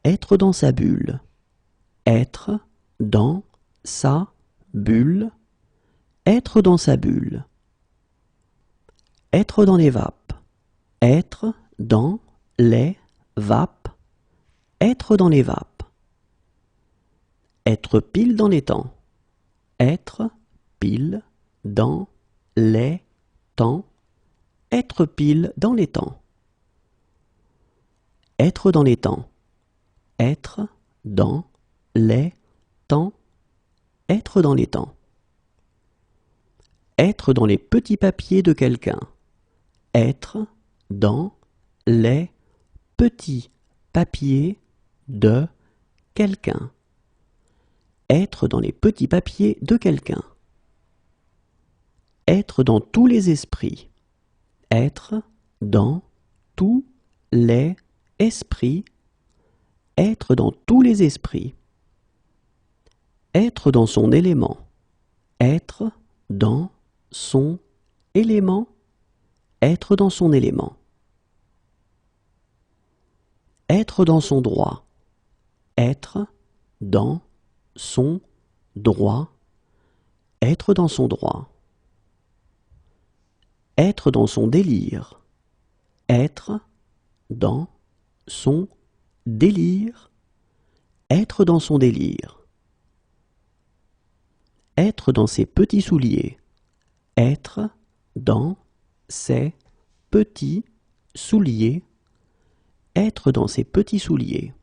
Être dans sa bulle. Être dans sa bulle. Être dans sa bulle. Être dans les vapes. Être dans les vapes. Être dans les vapes. Être pile dans les temps. Être pile dans les temps. Être pile dans les temps. Être dans les temps. Être dans les temps. Être dans les temps. Être dans les petits papiers de quelqu'un. Être dans les petits papiers de quelqu'un. Être dans les petits papiers de quelqu'un. Être dans tous les esprits. Être dans tous les esprits. Être dans tous les esprits. Être dans son élément. Être dans son élément. Être dans son élément. Être dans son droit. Être dans son droit. Être dans son droit. Être dans son délire. Être dans son délire. Être dans son délire. Être dans ses petits souliers. Être dans ses petits souliers. Être dans ses petits souliers.